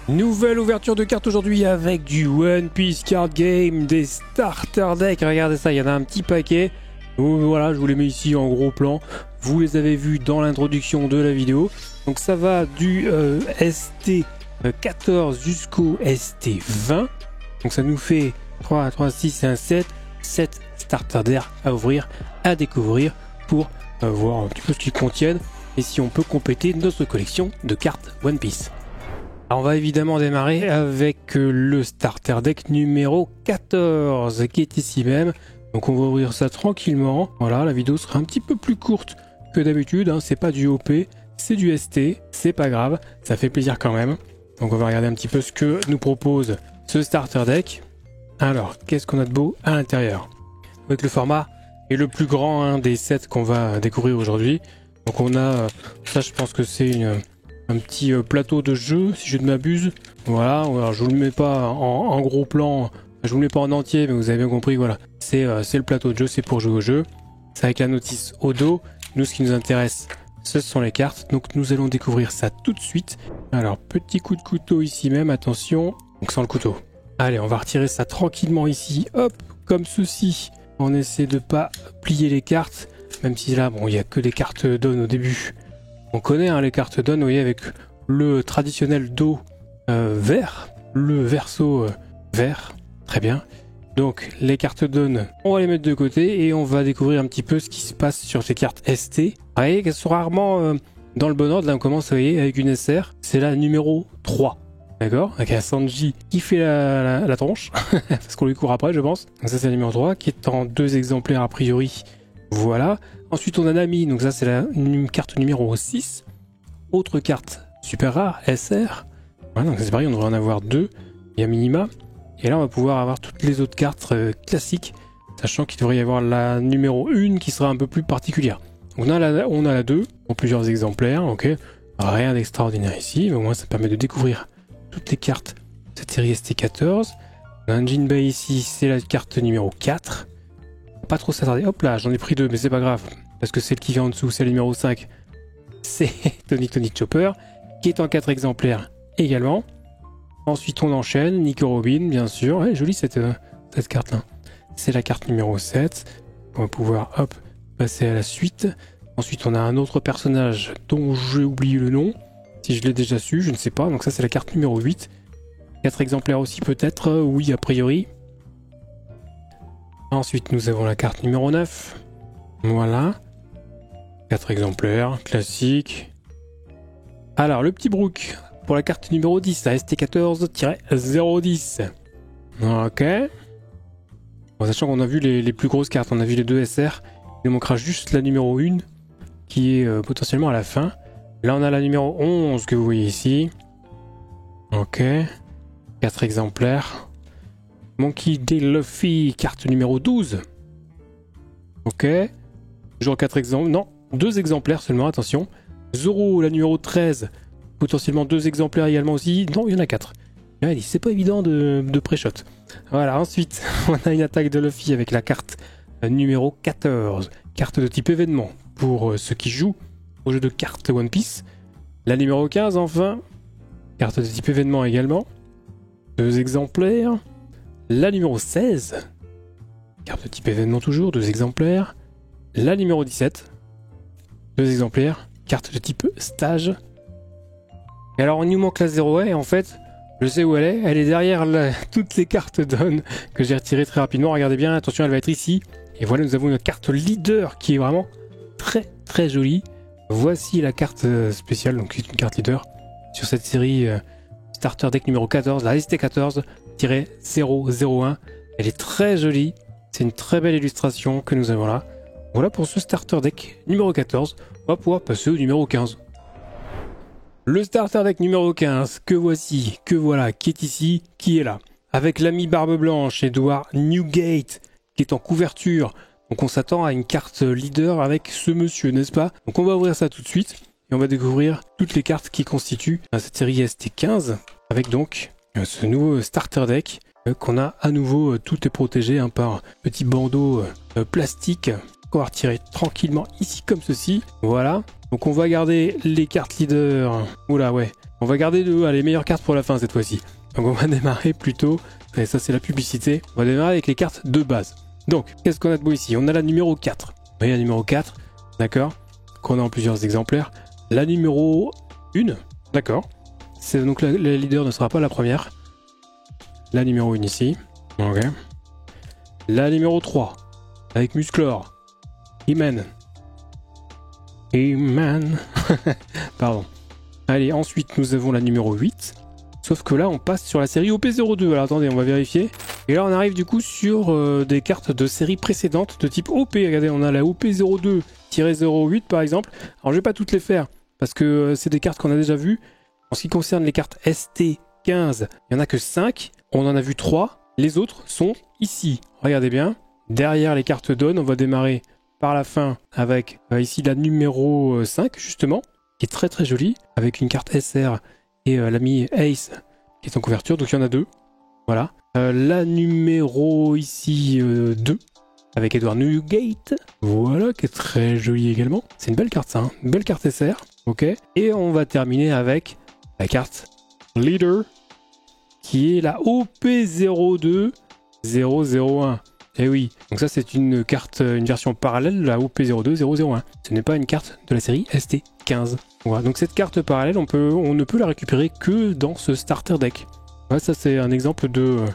Nouvelle ouverture de cartes aujourd'hui avec du One Piece Card Game, des starter decks. Regardez ça, il y en a un petit paquet. Donc voilà, je vous les mets ici en gros plan. Vous les avez vus dans l'introduction de la vidéo. Donc ça va du ST14 jusqu'au ST20. Donc ça nous fait 3, 6 et un 7. 7 starter decks à ouvrir, à découvrir pour voir un petit peu ce qu'ils contiennent et si on peut compléter notre collection de cartes One Piece. Alors on va évidemment démarrer avec le starter deck numéro 14 qui est ici même. Donc on va ouvrir ça tranquillement. Voilà, la vidéo sera un petit peu plus courte que d'habitude, hein. C'est pas du OP, c'est du ST, c'est pas grave, ça fait plaisir quand même. Donc on va regarder un petit peu ce que nous propose ce starter deck. Alors, qu'est-ce qu'on a de beau à l'intérieur? Avec le format est le plus grand des sets qu'on va découvrir aujourd'hui. Donc on a, ça je pense que c'est un petit plateau de jeu, si je ne m'abuse. Voilà, alors je vous le mets pas en gros plan, je vous le mets pas en entier, mais vous avez bien compris, voilà. C'est le plateau de jeu, c'est pour jouer au jeu. C'est avec la notice au dos. Nous, ce qui nous intéresse, ce sont les cartes. Donc nous allons découvrir ça tout de suite. Alors, petit coup de couteau ici même, attention. Donc sans le couteau. Allez, on va retirer ça tranquillement ici. Hop, comme ceci. On essaie de pas plier les cartes. Même si là, bon, il n'y a que des cartes Dawn au début. On connaît les cartes Dawn, vous voyez, avec le traditionnel dos vert, le verso vert, très bien. Donc les cartes Dawn, on va les mettre de côté et on va découvrir un petit peu ce qui se passe sur ces cartes ST. Vous voyez qu'elles sont rarement dans le bon ordre. Là on commence, vous voyez, avec une SR, c'est la numéro 3. D'accord, avec un Sanji qui fait la tronche, parce qu'on lui court après je pense. Donc ça c'est la numéro 3, qui est en 2 exemplaires a priori. Voilà. Ensuite on a Nami, donc ça c'est une carte numéro 6. Autre carte super rare, SR. Voilà, donc c'est pareil, on devrait en avoir 2, il y a minima. Et là on va pouvoir avoir toutes les autres cartes classiques, sachant qu'il devrait y avoir la numéro 1 qui sera un peu plus particulière. Donc on a la 2, en plusieurs exemplaires, ok. Rien d'extraordinaire ici, mais au moins ça permet de découvrir toutes les cartes de cette série ST14. On a un Jinbei ici, c'est la carte numéro 4. Pas trop s'attarder. Hop là, j'en ai pris 2, mais c'est pas grave. Parce que celle qui vient en dessous, c'est le numéro 5. C'est Tony Chopper, qui est en 4 exemplaires également. Ensuite, on enchaîne. Nico Robin, bien sûr. Ouais, jolie cette carte-là. C'est la carte numéro 7. On va pouvoir, hop, passer à la suite. Ensuite, on a un autre personnage dont j'ai oublié le nom. Si je l'ai déjà su, je ne sais pas. Donc ça, c'est la carte numéro 8. 4 exemplaires aussi, peut-être. Oui, a priori. Ensuite, nous avons la carte numéro 9. Voilà. 4 exemplaires, classique. Alors, le petit Brook pour la carte numéro 10, la ST14-010. Ok. Bon, sachant qu'on a vu les plus grosses cartes, on a vu les 2 SR. Il manquera juste la numéro 1 qui est potentiellement à la fin. Là, on a la numéro 11 que vous voyez ici. Ok. 4 exemplaires. Monkey D. Luffy, carte numéro 12. Ok. Toujours 4 exemplaires. Non, 2 exemplaires seulement, attention. Zoro, la numéro 13. Potentiellement 2 exemplaires également aussi. Non, il y en a 4. C'est pas évident de pré-shot. Voilà, ensuite, on a une attaque de Luffy avec la carte numéro 14. Carte de type événement pour ceux qui jouent au jeu de cartes One Piece. La numéro 15, enfin. Carte de type événement également. 2 exemplaires. La numéro 16, carte de type événement toujours, 2 exemplaires. La numéro 17, 2 exemplaires, carte de type stage. Et alors il nous manque la 0A et en fait, je sais où elle est derrière toutes les cartes Dawn que j'ai retirées très rapidement. Regardez bien, attention, elle va être ici. Et voilà, nous avons une carte leader qui est vraiment très très jolie. Voici la carte spéciale, donc c'est une carte leader sur cette série starter deck numéro 14, la ST14-001. Elle est très jolie, c'est une très belle illustration que nous avons là. Voilà pour ce starter deck numéro 14, on va pouvoir passer au numéro 15. Le starter deck numéro 15, que voici, que voilà, qui est ici, qui est là. Avec l'ami Barbe Blanche, Edward Newgate, qui est en couverture. Donc on s'attend à une carte leader avec ce monsieur, n'est-ce pas? Donc on va ouvrir ça tout de suite. Et on va découvrir toutes les cartes qui constituent cette série ST15 avec donc ce nouveau starter deck qu'on a à nouveau. Tout est protégé par un petit bandeau plastique qu'on va retirer tranquillement ici comme ceci. Voilà. Donc on va garder les cartes leaders. Oula ouais. On va garder les meilleures cartes pour la fin cette fois-ci. Donc on va démarrer plutôt. Et ça c'est la publicité. On va démarrer avec les cartes de base. Donc qu'est-ce qu'on a de beau ici? On a la numéro 4. Vous voyez la numéro 4. D'accord. Qu'on a en plusieurs exemplaires. La numéro 1. D'accord. Donc la leader ne sera pas la première. La numéro 1 ici. Ok. La numéro 3. Avec Musclor. He-Man. He-Man. Pardon. Allez, ensuite nous avons la numéro 8. Sauf que là on passe sur la série OP02. Alors attendez, on va vérifier. Et là on arrive du coup sur des cartes de série précédentes de type OP. Regardez, on a la OP02-08 par exemple. Alors je vais pas toutes les faire parce que c'est des cartes qu'on a déjà vues. En ce qui concerne les cartes ST15, il n'y en a que 5. On en a vu 3. Les autres sont ici. Regardez bien. Derrière les cartes Dawn, on va démarrer par la fin avec ici la numéro 5 justement, qui est très très jolie, avec une carte SR et l'ami Ace qui est en couverture, donc il y en a 2. Voilà. La numéro ici 2, avec Edward Newgate, voilà, qui est très jolie également. C'est une belle carte ça, hein. Une belle carte SR, ok. Et on va terminer avec la carte Leader, qui est la OP02001. Et oui, donc ça c'est une carte, une version parallèle de la OP02001. Ce n'est pas une carte de la série ST15. Voilà, donc cette carte parallèle, on ne peut la récupérer que dans ce starter deck. Voilà, ça c'est un exemple de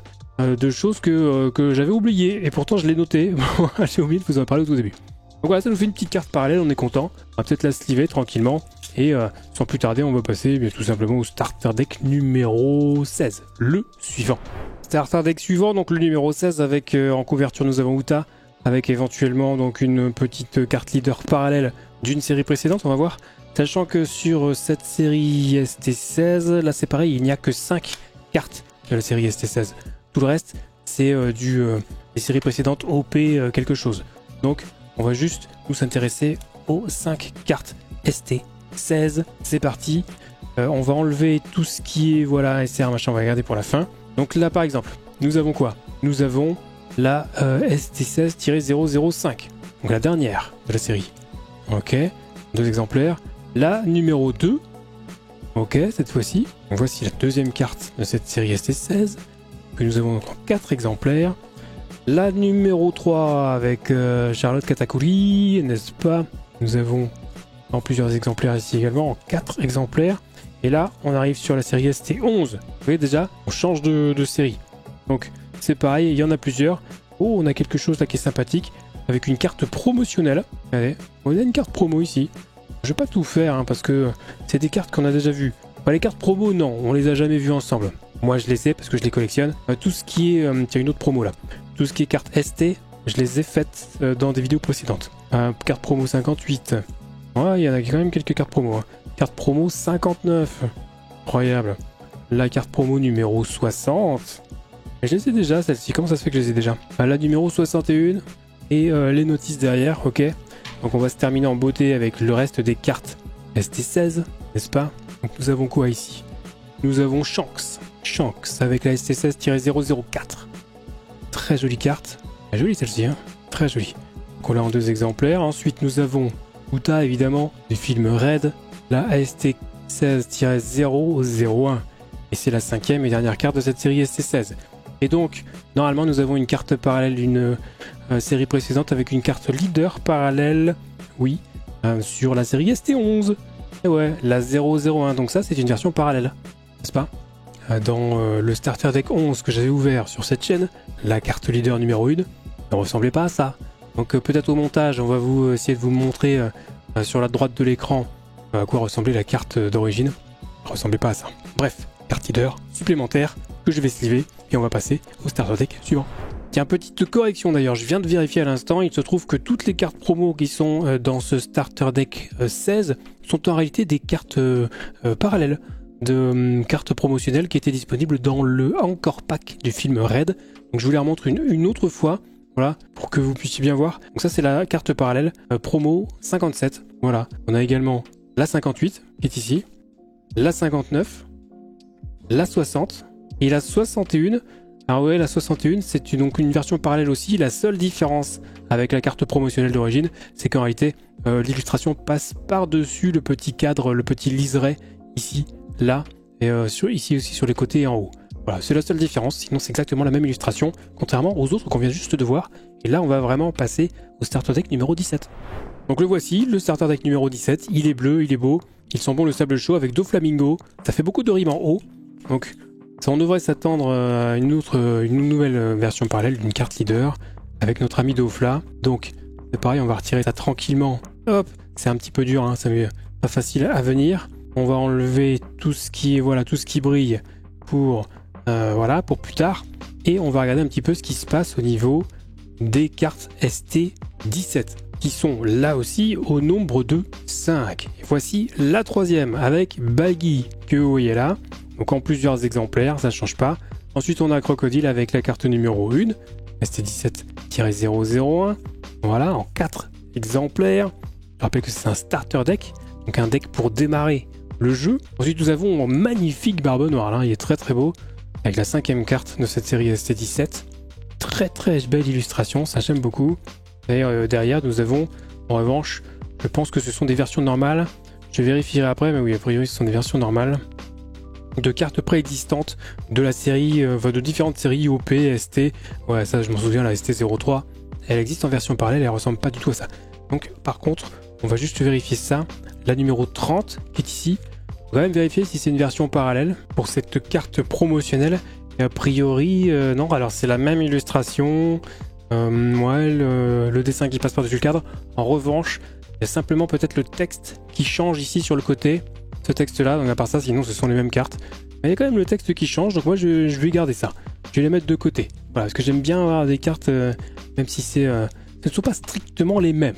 choses que j'avais oublié, et pourtant je l'ai noté. J'ai oublié de vous en parler au tout début. Donc voilà, ça nous fait une petite carte parallèle, on est content. On va peut-être la sliver tranquillement. Et sans plus tarder, on va passer tout simplement au starter deck numéro 16, le suivant. Starter deck suivant, donc le numéro 16, avec en couverture nous avons Uta, avec éventuellement donc une petite carte leader parallèle d'une série précédente, on va voir. Sachant que sur cette série ST16, là c'est pareil, il n'y a que 5 cartes de la série ST16. Tout le reste, c'est des séries précédentes OP quelque chose. Donc on va juste nous s'intéresser aux 5 cartes ST16. C'est parti. On va enlever tout ce qui est voilà SR machin, on va regarder pour la fin. Donc là par exemple, nous avons quoi? Nous avons la ST16-005, donc la dernière de la série. Ok, 2 exemplaires. La numéro 2, ok, cette fois-ci. Donc voici la deuxième carte de cette série ST16, que nous avons donc en 4 exemplaires. La numéro 3 avec Charlotte Katakuri, n'est-ce pas? Nous avons en plusieurs exemplaires ici également, en 4 exemplaires. Et là, on arrive sur la série ST11. Vous voyez déjà, on change de série. Donc, c'est pareil, il y en a plusieurs. Oh, on a quelque chose là qui est sympathique, avec une carte promotionnelle. Allez, on a une carte promo ici. Je vais pas tout faire, hein, parce que c'est des cartes qu'on a déjà vues. Enfin, les cartes promo, non, on les a jamais vues ensemble. Moi, je les sais parce que je les collectionne. Tout ce qui est... il y a une autre promo là. Tout ce qui est carte ST, je les ai faites dans des vidéos précédentes. Carte promo 58. Ouais, il y en a quand même quelques cartes promo. Hein. Carte promo 59. Incroyable. La carte promo numéro 60. Et je les ai déjà, celle-ci. Comment ça se fait que je les ai déjà? La numéro 61. Et les notices derrière, ok. Donc on va se terminer en beauté avec le reste des cartes ST16, n'est-ce pas? Donc nous avons quoi ici? Nous avons Shanks. Shanks avec la ST16-004. Très jolie carte. Très jolie celle-ci, hein. Très jolie. Donc on l'a en 2 exemplaires. Ensuite nous avons Uta évidemment, du film Red. La ST16-001. Et c'est la 5e et dernière carte de cette série ST16. Et donc, normalement, nous avons une carte parallèle d'une série précédente avec une carte leader parallèle, oui, sur la série ST11. Et ouais, la 001. Donc ça, c'est une version parallèle, n'est-ce pas? Dans le starter deck 11 que j'avais ouvert sur cette chaîne, la carte leader numéro 1 ne ressemblait pas à ça. Donc peut-être au montage, on va vous essayer de vous montrer sur la droite de l'écran à quoi ressemblait la carte d'origine. Elle ne ressemblait pas à ça. Bref, carte leader supplémentaire que je vais sliver et on va passer au starter deck suivant. Tiens, petite correction d'ailleurs, je viens de vérifier à l'instant, il se trouve que toutes les cartes promo qui sont dans ce starter deck 16 sont en réalité des cartes parallèles de cartes promotionnelles qui étaient disponibles dans le Encore Pack du film Red. Donc je vous les remontre une autre fois, voilà, pour que vous puissiez bien voir. Donc ça c'est la carte parallèle promo 57, voilà. On a également la 58 qui est ici, la 59, la 60 et la 61 Alors ouais, la 61, c'est donc une version parallèle aussi. La seule différence avec la carte promotionnelle d'origine, c'est qu'en réalité, l'illustration passe par-dessus le petit cadre, le petit liseré, ici, là, et ici aussi sur les côtés et en haut. Voilà, c'est la seule différence, sinon c'est exactement la même illustration, contrairement aux autres qu'on vient juste de voir. Et là, on va vraiment passer au starter deck numéro 17. Donc le voici, le starter deck numéro 17, il est bleu, il est beau, il sent bon le sable chaud avec Doflamingo, ça fait beaucoup de rimes en haut, donc ça, on devrait s'attendre à une nouvelle version parallèle d'une carte leader avec notre ami Dofla. Donc c'est pareil, on va retirer ça tranquillement. Hop, c'est un petit peu dur, hein, c'est pas facile à venir. On va enlever tout ce qui est, voilà, tout ce qui brille pour pour plus tard. Et on va regarder un petit peu ce qui se passe au niveau des cartes ST17 qui sont là aussi au nombre de 5. Et voici la troisième avec Baggy que vous voyez là. Donc en plusieurs exemplaires, ça ne change pas. Ensuite, on a Crocodile avec la carte numéro 1, ST17-001. Voilà, en 4 exemplaires. Je rappelle que c'est un starter deck, donc un deck pour démarrer le jeu. Ensuite, nous avons un magnifique Barbe Noire, là, il est très très beau, avec la 5e carte de cette série ST17. Très très belle illustration, ça j'aime beaucoup. D'ailleurs, derrière, nous avons, en revanche, je pense que ce sont des versions normales. Je vérifierai après, mais oui, a priori, ce sont des versions normales de cartes préexistantes de la série, de différentes séries OP, ST. Ouais, ça, je m'en souviens, la ST03. Elle existe en version parallèle, elle ressemble pas du tout à ça. Donc, par contre, on va juste vérifier ça. La numéro 30 qui est ici. On va même vérifier si c'est une version parallèle pour cette carte promotionnelle. Et a priori, non. Alors, c'est la même illustration. Le dessin qui passe par-dessus le cadre. En revanche, il y a simplement peut-être le texte qui change ici sur le côté. Ce texte-là, donc à part ça, sinon ce sont les mêmes cartes. Mais il y a quand même le texte qui change, donc moi je vais garder ça. Je vais les mettre de côté. Voilà, parce que j'aime bien avoir des cartes, même si ce ne sont pas strictement les mêmes.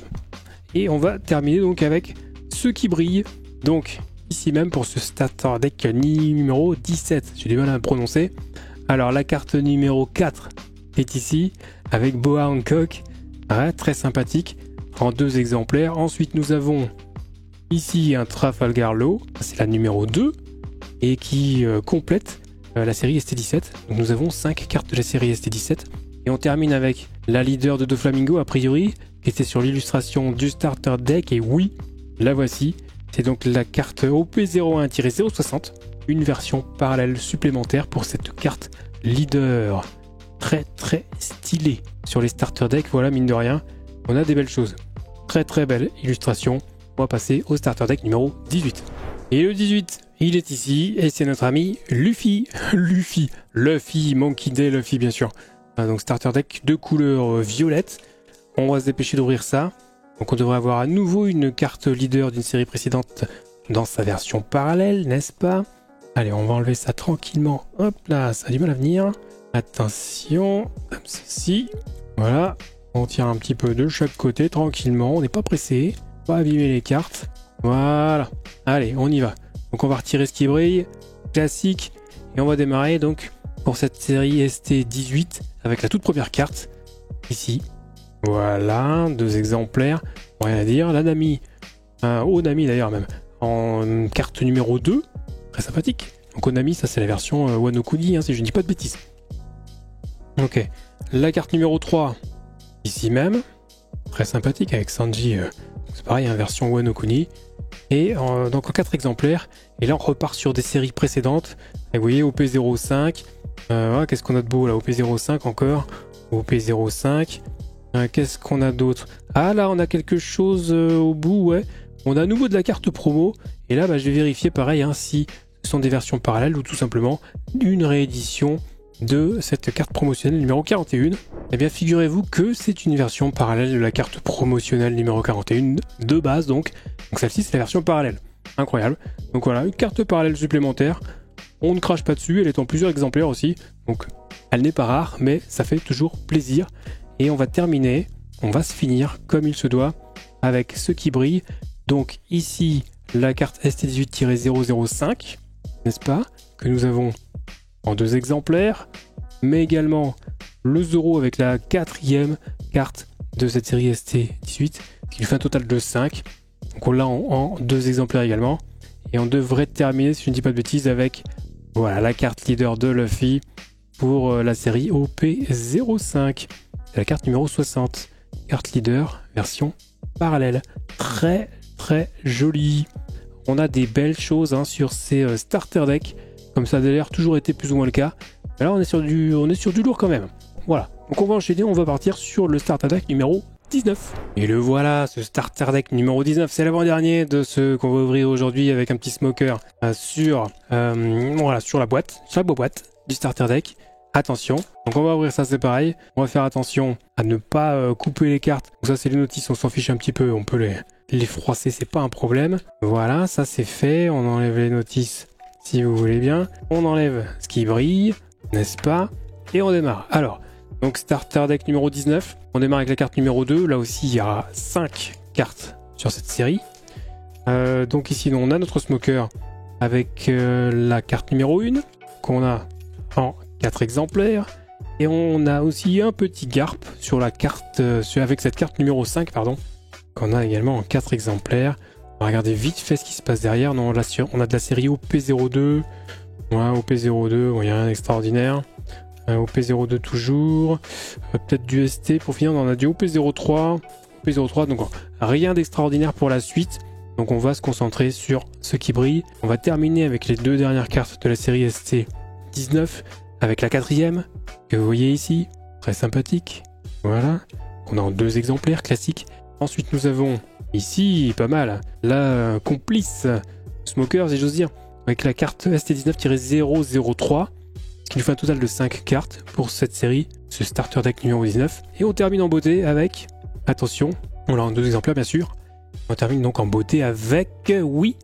Et on va terminer donc avec ceux qui brillent. Donc ici même pour ce starter deck numéro 17. J'ai du mal à le prononcer. Alors la carte numéro 4 est ici, avec Boa Hancock. Ouais, très sympathique, en 2 exemplaires. Ensuite nous avons ici un Trafalgar Law, c'est la numéro 2, et qui complète la série ST17. Donc nous avons 5 cartes de la série ST17. Et on termine avec la leader de Doflamingo, a priori, qui était sur l'illustration du starter deck. Et oui, la voici. C'est donc la carte OP01-060, une version parallèle supplémentaire pour cette carte leader. Très très stylée sur les starter decks. Voilà, mine de rien, on a des belles choses. Très très belle illustration. On va passer au starter deck numéro 18. Et le 18, il est ici, et c'est notre ami Luffy. Luffy, Monkey D. Luffy, bien sûr. Donc starter deck de couleur violette. On va se dépêcher d'ouvrir ça. Donc on devrait avoir à nouveau une carte leader d'une série précédente dans sa version parallèle, n'est-ce pas? Allez, on va enlever ça tranquillement. Hop là, ça a du mal à venir. Attention, comme ceci. Voilà, on tire un petit peu de chaque côté tranquillement, on n'est pas pressé. Pas abîmer les cartes. Voilà. Allez, on y va. Donc on va retirer ce qui brille. Classique. Et on va démarrer donc pour cette série ST18 avec la toute première carte. Ici. Voilà. 2 exemplaires. Rien à dire. La Nami. Onami d'ailleurs même. En carte numéro 2. Très sympathique. Donc Onami, ça c'est la version Wano Kuni, hein, si je ne dis pas de bêtises. Ok. La carte numéro 3. Ici même. Très sympathique avec Sanji. C'est pareil, hein, version Wano Kuni. Et donc en 4 exemplaires. Et là on repart sur des séries précédentes. Et vous voyez, OP05. Qu'est-ce qu'on a de beau là? OP05 encore. OP05. Qu'est-ce qu'on a d'autre? Ah là on a quelque chose au bout, ouais. On a à nouveau de la carte promo. Et là je vais vérifier pareil, hein, si ce sont des versions parallèles ou tout simplement une réédition de cette carte promotionnelle numéro 41. Eh bien figurez-vous que c'est une version parallèle de la carte promotionnelle numéro 41 de base donc celle-ci c'est la version parallèle. Incroyable. Donc voilà, une carte parallèle supplémentaire. On ne crache pas dessus, elle est en plusieurs exemplaires aussi. Donc elle n'est pas rare, mais ça fait toujours plaisir. Et on va terminer, on va se finir comme il se doit avec ce qui brille. Donc ici la carte ST18-005, n'est-ce pas? Que nous avons en 2 exemplaires, mais également le Zoro avec la 4e carte de cette série ST18 qui lui fait un total de 5. Donc on l'a en 2 exemplaires également. Et on devrait terminer, si je ne dis pas de bêtises, avec voilà, la carte leader de Luffy pour la série OP05. C'est la carte numéro 60. Carte leader, version parallèle. Très très jolie. On a des belles choses hein, sur ces starter decks, comme ça a d'ailleurs toujours été plus ou moins le cas. Mais là on est sur du lourd quand même. Voilà, donc on va enchaîner, on va partir sur le starter deck numéro 19. Et le voilà, ce starter deck numéro 19, c'est l'avant-dernier de ce qu'on va ouvrir aujourd'hui avec un petit smoker sur la boîte, sur la boîte du starter deck. Attention, donc on va ouvrir ça, c'est pareil. On va faire attention à ne pas couper les cartes. Donc ça c'est les notices, on s'en fiche un petit peu, on peut les froisser, c'est pas un problème. Voilà, ça c'est fait, on enlève les notices si vous voulez bien. On enlève ce qui brille, n'est-ce pas? Et on démarre. Alors, donc starter deck numéro 19, on démarre avec la carte numéro 2. Là aussi il y aura 5 cartes sur cette série. Donc ici on a notre smoker avec la carte numéro 1 qu'on a en 4 exemplaires, et on a aussi un petit garp sur la carte avec cette carte numéro 5 pardon, qu'on a également en 4 exemplaires. On va regarder vite fait ce qui se passe derrière. Non, là on a de la série OP02. Ouais, OP02, bon, il n'y a rien d'extraordinaire. OP02 toujours, peut-être du ST pour finir. On a du OP03, donc rien d'extraordinaire pour la suite. Donc on va se concentrer sur ce qui brille. On va terminer avec les 2 dernières cartes de la série ST19, avec la 4e que vous voyez ici, très sympathique. Voilà, on a en 2 exemplaires classiques. Ensuite nous avons ici, pas mal, la complice smoker si j'ose dire, avec la carte ST19-003, ce qui nous fait un total de 5 cartes pour cette série, ce starter deck numéro 19. Et on termine en beauté avec, attention, on l'a en 2 exemplaires bien sûr, on termine donc en beauté avec, oui,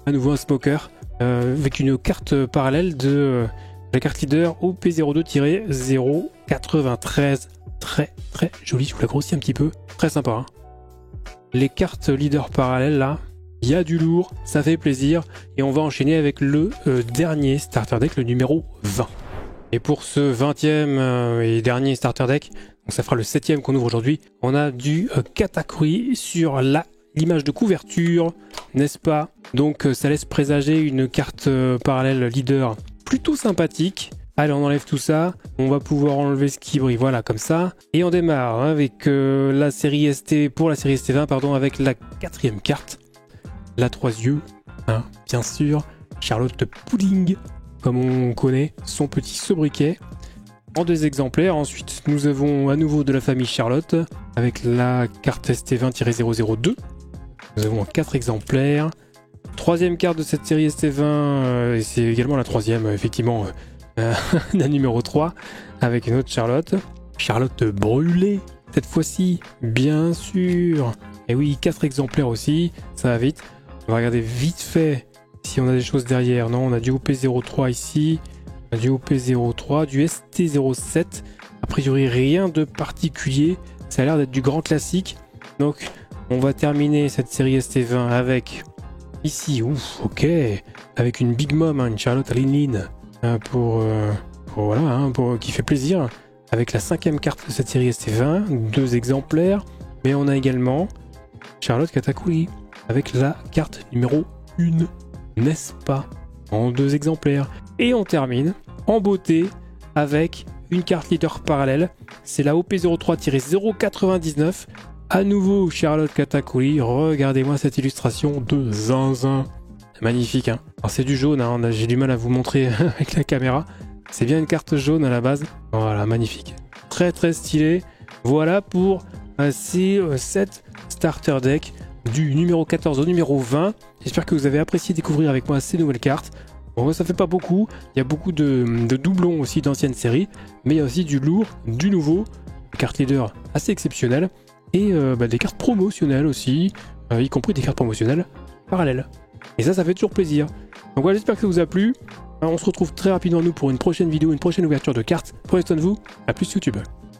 à nouveau un smoker, avec une carte parallèle de la carte leader OP02-093. Très très jolie, je vous la grossis un petit peu, très sympa. Hein. Les cartes leader parallèles là, il y a du lourd, ça fait plaisir. Et on va enchaîner avec le dernier starter deck, le numéro 20. Et pour ce 20e et dernier starter deck, donc ça fera le 7e qu'on ouvre aujourd'hui, on a du Katakuri sur l'image de couverture, n'est-ce pas? Donc ça laisse présager une carte parallèle leader plutôt sympathique. Allez, on enlève tout ça, on va pouvoir enlever ce qui brille, voilà, comme ça. Et on démarre avec la série ST, pour la série ST20, pardon, avec la 4e carte. La 3 yeux, hein, bien sûr, Charlotte Pudding, comme on connaît, son petit sobriquet, en 2 exemplaires. Ensuite, nous avons à nouveau de la famille Charlotte, avec la carte ST20-002. Nous avons en 4 exemplaires. 3e carte de cette série ST20, et c'est également la 3e, effectivement, la numéro 3, avec une autre Charlotte. Charlotte brûlée, cette fois-ci, bien sûr. Et oui, 4 exemplaires aussi, ça va vite. On va regarder vite fait si on a des choses derrière. Non, on a du OP03 ici, on a du OP03, du ST07. A priori, rien de particulier. Ça a l'air d'être du grand classique. Donc, on va terminer cette série ST20 avec, ici, ouf, ok, avec une Big Mom, hein, une Charlotte Lin voilà, hein, qui fait plaisir, avec la 5e carte de cette série ST20, 2 exemplaires, mais on a également Charlotte Katakuri avec la carte numéro 1, n'est-ce pas, en 2 exemplaires. Et on termine en beauté avec une carte leader parallèle, c'est la OP03-099, à nouveau Charlotte Katakuri. Regardez-moi cette illustration de zinzin. Magnifique, hein. Alors c'est du jaune, hein. J'ai du mal à vous montrer avec la caméra. C'est bien une carte jaune à la base. Voilà, magnifique. Très très stylé. Voilà pour ces 7 starter decks du numéro 14 au numéro 20. J'espère que vous avez apprécié découvrir avec moi ces nouvelles cartes. Bon, ça fait pas beaucoup. Il y a beaucoup de doublons aussi d'anciennes séries. Mais il y a aussi du lourd, du nouveau. Des cartes leader assez exceptionnelles. Et des cartes promotionnelles aussi. Y compris des cartes promotionnelles parallèles. Et ça fait toujours plaisir. Donc voilà, j'espère que ça vous a plu. On se retrouve très rapidement nous pour une prochaine vidéo, une prochaine ouverture de cartes. Prenez soin de vous, à plus YouTube.